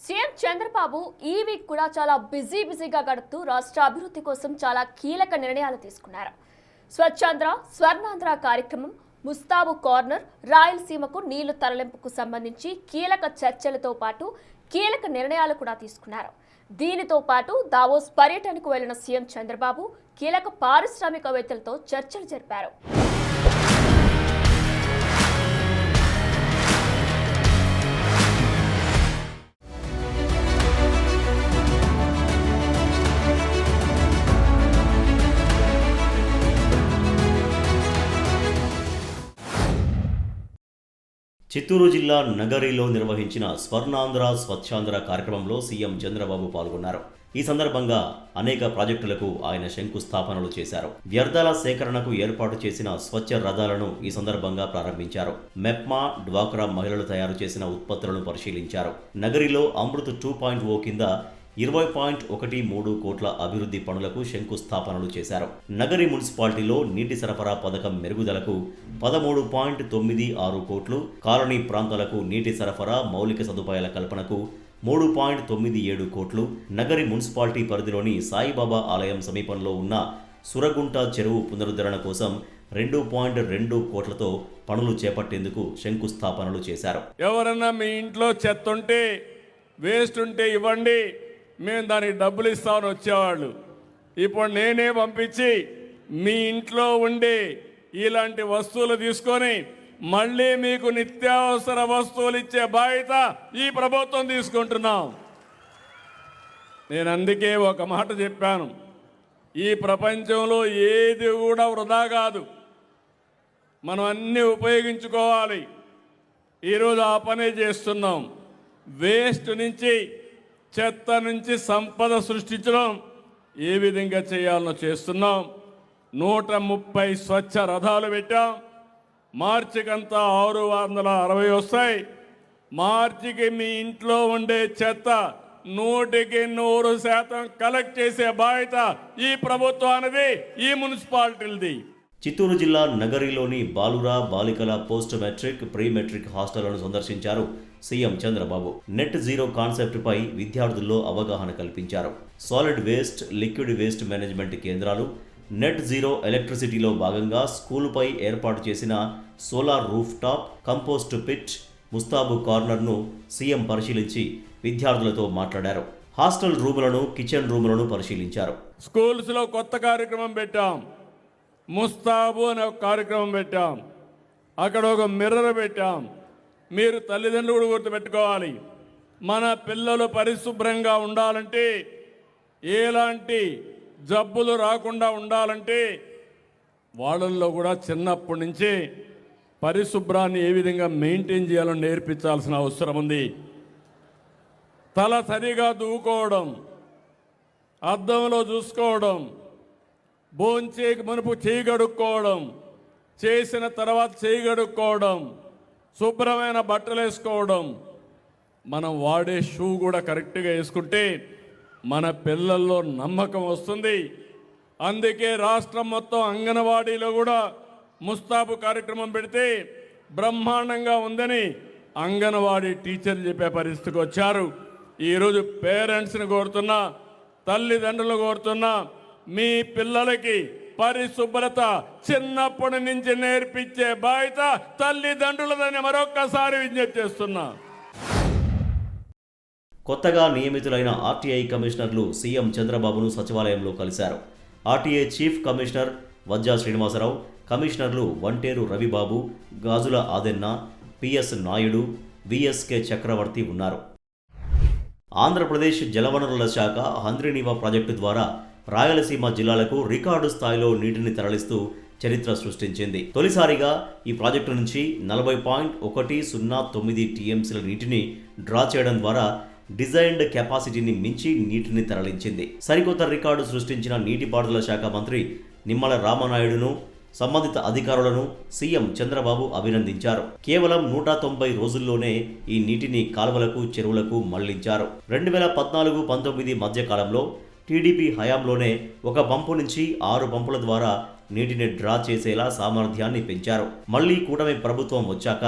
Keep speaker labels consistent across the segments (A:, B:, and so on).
A: CM Chandrababu ఈ week కూడా చాలా బిజీగా గడుపుతూ రాష్ట్ర అభివృద్ధి కోసం చాలా కీలక నిర్ణయాలు తీసుకున్నారు. స్వచ్ఛాంధ్ర స్వర్ణాంధ్ర కార్యక్రమం, ముస్తాబు కార్నర్, రాయలసీమకు నీళ్లు తరలింపుకు సంబంధించి కీలక చర్చలతో పాటు కీలక నిర్ణయాలు కూడా తీసుకున్నారు. దీనితో పాటు దావోస్ పర్యటనకు వెళ్లిన సీఎం చంద్రబాబు కీలక పారిశ్రామికవేత్తలతో చర్చలు జరిపారు.
B: చిత్తూరు జిల్లా నగరిలో నిర్వహించిన స్వర్ణాంధ్ర స్వచ్ఛాంధ్ర కార్యక్రమంలో సీఎం చంద్రబాబు పాల్గొన్నారు. ఈ సందర్భంగా అనేక ప్రాజెక్టులకు ఆయన శంకుస్థాపనలు చేశారు. వ్యర్థాల సేకరణకు ఏర్పాటు చేసిన స్వచ్ఛ రథాలను ఈ సందర్భంగా ప్రారంభించారు. మెప్మా, డ్వాక్రా మహిళలు తయారు చేసిన ఉత్పత్తులను పరిశీలించారు. నగరిలో అమృత్ 2.0 కింద 20.13 కోట్ల అభివృద్ధి పనులకు శంకుస్థాపనలు చేశారు. నగరి మున్సిపాలిటీలో నీటి సరఫరా పథకం మెరుగుదలకు 13.96 కోట్లు, కాలనీ ప్రాంతాలకు నీటి సరఫరా మౌలిక సదుపాయాల కల్పనకు 3.97 కోట్లు, నగరి మున్సిపాలిటీ పరిధిలోని సాయిబాబా ఆలయం సమీపంలో ఉన్న సురగుంట చెరువు పునరుద్ధరణ కోసం 2.2 కోట్లతో పనులు చేపట్టేందుకు శంకుస్థాపనలు చేశారు.
C: ఎవరన్నా మీ ఇంట్లో చెత్త ఉంటే, వేస్ట్ ఉంటే ఇవ్వండి, మేము దానికి డబ్బులు ఇస్తామని వచ్చేవాళ్ళు. ఇప్పుడు నేనే పంపించి మీ ఇంట్లో ఉండే ఇలాంటి వస్తువులు తీసుకొని మళ్ళీ మీకు నిత్యావసర వస్తువులు ఇచ్చే బాధ్యత ఈ ప్రభుత్వం తీసుకుంటున్నాం. నేను అందుకే ఒక మాట చెప్పాను, ఈ ప్రపంచంలో ఏది కూడా వృధా కాదు, మనం అన్నీ ఉపయోగించుకోవాలి. ఈరోజు ఆ పనే చేస్తున్నాం. వేస్ట్ నుంచి, చెత్త నుంచి సంపద సృష్టించడం ఏ విధంగా చేయాలో చేస్తున్నాం. 130 స్వచ్ఛ రథాలు పెట్టాం. మార్చికంతా 660 వస్తాయి. మార్చికి మీ ఇంట్లో ఉండే చెత్త 100% కలెక్ట్ చేసే బాధ్యత ఈ ప్రభుత్వానిది, ఈ మున్సిపాలిటీలది.
B: చిత్తూరు జిల్లా నగరిలోని బాలురా బాలికల పోస్ట్ మెట్రిక్, ప్రీ మెట్రిక్ హాస్టళ్లను సందర్శించారు CM Chandrababu. Net zero concept పై విద్యార్థుల్లో అవగాహన కల్పించారు. Solid waste, liquid waste management కేంద్రాలు, నెట్ జీరో ఎలక్ట్రిసిటీలో భాగంగా స్కూలుపై ఏర్పాటు చేసిన solar roof top, compost pit, ముస్తాబు కార్నర్ను సీఎం పరిశీలించి విద్యార్థులతో మాట్లాడారు. హాస్టల్ రూములను, కిచెన్ రూములను పరిశీలించారు.
C: స్కూల్స్లో కొత్త కార్యక్రమం పెట్టాం. ముస్తాబు అనే ఒక కార్యక్రమం పెట్టాం. అక్కడ ఒక మిర్రర్ పెట్టాం. మీరు తల్లిదండ్రులు కూడా గుర్తుపెట్టుకోవాలి, మన పిల్లలు పరిశుభ్రంగా ఉండాలంటే, ఎలాంటి జబ్బులు రాకుండా ఉండాలంటే వాళ్ళల్లో కూడా చిన్నప్పటి నుంచి పరిశుభ్రాన్ని ఏ విధంగా మెయింటైన్ చేయాలని నేర్పించాల్సిన అవసరం ఉంది. తల సరిగా దువ్వుకోవడం, అద్దంలో చూసుకోవడం, భోంచేకి మునుపు చేయి కడుక్కోవడం, చేసిన తర్వాత చేయి కడుక్కోవడం, శుభ్రమైన బట్టలు వేసుకోవడం, మనం వాడే షూ కూడా కరెక్ట్గా వేసుకుంటే మన పిల్లల్లో నమ్మకం వస్తుంది. అందుకే రాష్ట్రం మొత్తం అంగన్వాడీలో కూడా ముస్తాబు కార్యక్రమం పెడితే బ్రహ్మాండంగా ఉందని అంగన్వాడీ టీచర్లు చెప్పే పరిస్థితికి వచ్చారు. ఈరోజు పేరెంట్స్ని కోరుతున్నా, తల్లిదండ్రులు కోరుతున్నా, మీ పిల్లలకి పరిశుభ్రత చిన్నప్పటి నుంచి నేర్పించే బాధ్యత తల్లిదండ్రులదని మరొక్కసారి విజ్ఞప్తి చేస్తున్నా.
B: కొత్తగా నియమితులైన ఆర్టీఐ కమిషనర్లు సీఎం చంద్రబాబును సచివాలయంలో కలిశారు. ఆర్టీఐ చీఫ్ కమిషనర్ వజ్జా శ్రీనివాసరావు, కమిషనర్లు వంటేరు రవిబాబు, గాజుల ఆదెన్న, పిఎస్ నాయుడు, విఎస్కే చక్రవర్తి ఉన్నారు. ఆంధ్రప్రదేశ్ జలవనరుల శాఖ హంద్రీనీవా ప్రాజెక్టు ద్వారా రాయలసీమ జిల్లాలకు రికార్డు స్థాయిలో నీటిని తరలిస్తూ చరిత్ర సృష్టించింది. తొలిసారిగా ఈ ప్రాజెక్టు నుంచి 40.109 టీఎంసీల నీటిని డ్రా చేయడం ద్వారా డిజైన్డ్ కెపాసిటీని మించి నీటిని తరలించింది. సరికొత్త రికార్డు సృష్టించిన నీటిపారుదల శాఖ మంత్రి నిమ్మల రామనాయుడును, సంబంధిత అధికారులను సీఎం చంద్రబాబు అభినందించారు. కేవలం 190 రోజుల్లోనే ఈ నీటిని కాలువలకు, చెరువులకు మళ్లించారు. 2014-19 మధ్య కాలంలో టీడీపీ హయాంలోనే ఒక పంపు నుంచి 6 పంపుల ద్వారా నీటిని డ్రా చేసేలా సామర్థ్యాన్ని పెంచారు. మళ్లీ కూటమి ప్రభుత్వం వచ్చాక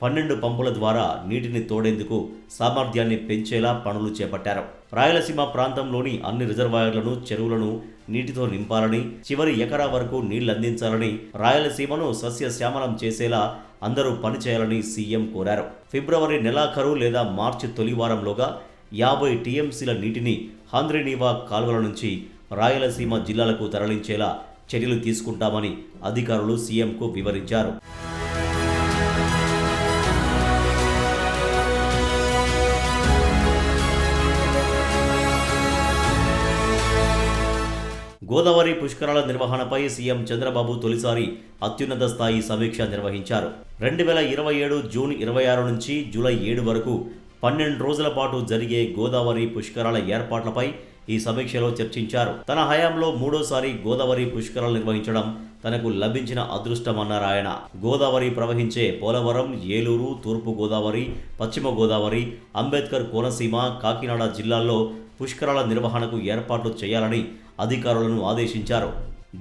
B: 12 పంపుల ద్వారా నీటిని తోడేందుకు సామర్థ్యాన్ని పెంచేలా పనులు చేపట్టారు. రాయలసీమ ప్రాంతంలోని అన్ని రిజర్వాయర్లను, చెరువులను నీటితో నింపాలని, చివరి ఎకరా వరకు నీళ్లందించాలని, రాయలసీమను సస్యశ్యామలం చేసేలా అందరూ పనిచేయాలని సీఎం కోరారు. ఫిబ్రవరి నెలాఖరు లేదా మార్చి తొలి వారంలోగా 50 టీఎంసీల నీటిని హంద్రీనీవా కాలువల నుంచి రాయలసీమ జిల్లాలకు తరలించేలా చర్యలు తీసుకుంటామని అధికారులు సీఎంకు వివరించారు. గోదావరి పుష్కరాల నిర్వహణపై సీఎం చంద్రబాబు తొలిసారి అత్యున్నత స్థాయి సమీక్ష నిర్వహించారు. 2027 జూన్ 26 నుంచి జూలై 7 వరకు 12 రోజుల పాటు జరిగే గోదావరి పుష్కరాల ఏర్పాట్లపై ఈ సమీక్షలో చర్చించారు. తన హయాంలో మూడోసారి గోదావరి పుష్కరాలు నిర్వహించడం తనకు లభించిన అదృష్టమన్నారు ఆయన. గోదావరి ప్రవహించే పోలవరం, ఏలూరు, తూర్పు గోదావరి, పశ్చిమ గోదావరి, అంబేద్కర్ కోనసీమ, కాకినాడ జిల్లాల్లో పుష్కరాల నిర్వహణకు ఏర్పాట్లు చేయాలని అధికారులను ఆదేశించారు.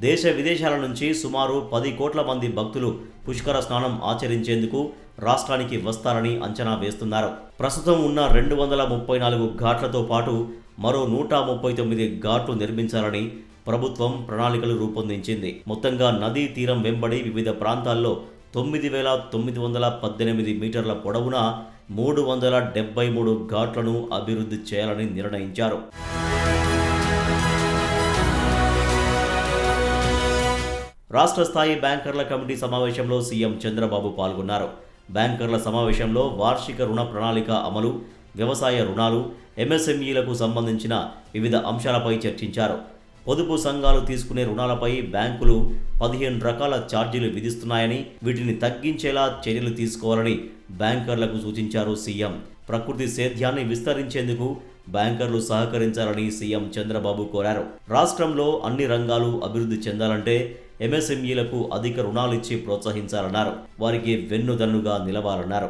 B: దేశ విదేశాల నుంచి సుమారు 10 కోట్ల మంది భక్తులు పుష్కర స్నానం ఆచరించేందుకు రాష్ట్రానికి వస్తారని అంచనా వేస్తున్నారు. ప్రస్తుతం ఉన్న 234 ఘాట్లతో పాటు మరో 139 ఘాట్లు నిర్మించాలని ప్రభుత్వం ప్రణాళికలు రూపొందించింది. మొత్తంగా నదీ తీరం వెంబడి వివిధ ప్రాంతాల్లో 9,918 మీటర్ల పొడవున 373 ఘాట్లను అభివృద్ధి చేయాలని నిర్ణయించారు. రాష్ట్ర స్థాయి బ్యాంకర్ల కమిటీ సమావేశంలో సీఎం చంద్రబాబు పాల్గొన్నారు. బ్యాంకర్ల సమావేశంలో వార్షిక రుణ ప్రణాళిక అమలు, వ్యవసాయ రుణాలు, ఎంఎస్ఎంఈలకు సంబంధించిన వివిధ అంశాలపై చర్చించారు. పొదుపు సంఘాలు తీసుకునే రుణాలపై బ్యాంకులు 15 రకాల ఛార్జీలు విధిస్తున్నాయని, వీటిని తగ్గించేలా చర్యలు తీసుకోవాలని బ్యాంకర్లకు సూచించారు సీఎం. ప్రకృతి సేద్యాన్ని విస్తరించేందుకు బ్యాంకర్లు సహకరించాలని సీఎం చంద్రబాబు కోరారు. రాష్ట్రంలో అన్ని రంగాలు అభివృద్ధి చెందాలంటే ఎంఎస్ఎంఈలకు అధిక రుణాలిచ్చి ప్రోత్సహించాలన్నారు. వారికి వెన్నుదన్నుగా నిలవాలన్నారు.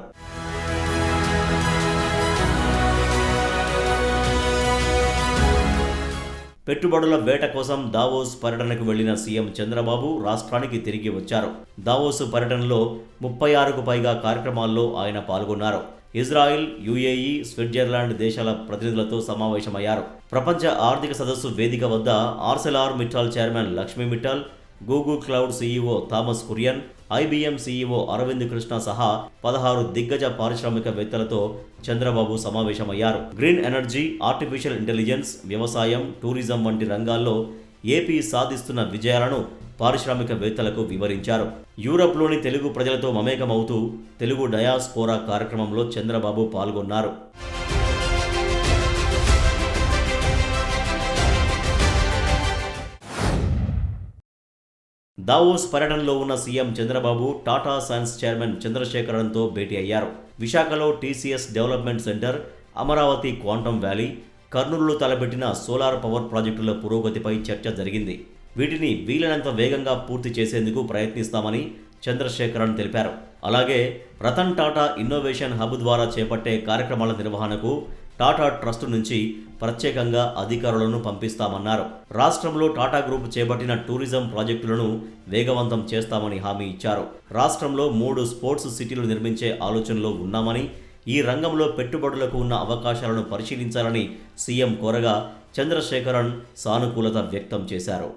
B: పెట్టుబడుల వేట కోసం దావోస్ పర్యటనకు వెళ్లిన సీఎం చంద్రబాబు రాష్ట్రానికి తిరిగి వచ్చారు. దావోస్ పర్యటనలో 36కు పైగా కార్యక్రమాల్లో ఆయన పాల్గొన్నారు. ఇజ్రాయిల్, యుఏఈ, స్విట్జర్లాండ్ దేశాల ప్రతినిధులతో సమావేశమయ్యారు. ప్రపంచ ఆర్థిక సదస్సు వేదిక వద్ద Arcelor Mittal chairman Lakshmi Mittal, Google Cloud CEO Thomas Kurian, IBM CEO Arvind Krishna సహా 16 దిగ్గజ పారిశ్రామికవేత్తలతో చంద్రబాబు సమావేశమయ్యారు. గ్రీన్ ఎనర్జీ, ఆర్టిఫిషియల్ ఇంటెలిజెన్స్, వ్యవసాయం, టూరిజం వంటి రంగాల్లో ఏపీ సాధిస్తున్న విజయాలను పారిశ్రామికవేత్తలకు వివరించారు. యూరప్లోని తెలుగు ప్రజలతో మమేకమవుతూ తెలుగు డయాస్పోరా కార్యక్రమంలో చంద్రబాబు పాల్గొన్నారు. దావోస్ పర్యటనలో ఉన్న CM Chandrababu Tata Sons chairman చంద్రశేఖరన్తో భేటీ అయ్యారు. విశాఖలో TCS development centre, Amaravati quantum valley, కర్నూలులో తలపెట్టిన సోలార్ పవర్ ప్రాజెక్టుల పురోగతిపై చర్చ జరిగింది. వీటిని వీలైనంత వేగంగా పూర్తి చేసేందుకు ప్రయత్నిస్తామని చంద్రశేఖరన్ తెలిపారు. అలాగే రతన్ టాటా ఇన్నోవేషన్ హబ్ ద్వారా చేపట్టే కార్యక్రమాల నిర్వహణకు టాటా ట్రస్ట్ నుంచి ప్రత్యేకంగా అధికారులను పంపిస్తామన్నారు. రాష్ట్రంలో టాటా గ్రూప్ చేపట్టిన టూరిజం ప్రాజెక్టులను వేగవంతం చేస్తామని హామీ ఇచ్చారు. రాష్ట్రంలో 3 స్పోర్ట్స్ సిటీలు నిర్మించే ఆలోచనలో ఉన్నామని, ఈ రంగంలో పెట్టుబడులకు ఉన్న అవకాశాలను పరిశీలించాలని సీఎం కోరగా చంద్రశేఖరన్ సానుకూలత వ్యక్తం చేశారు.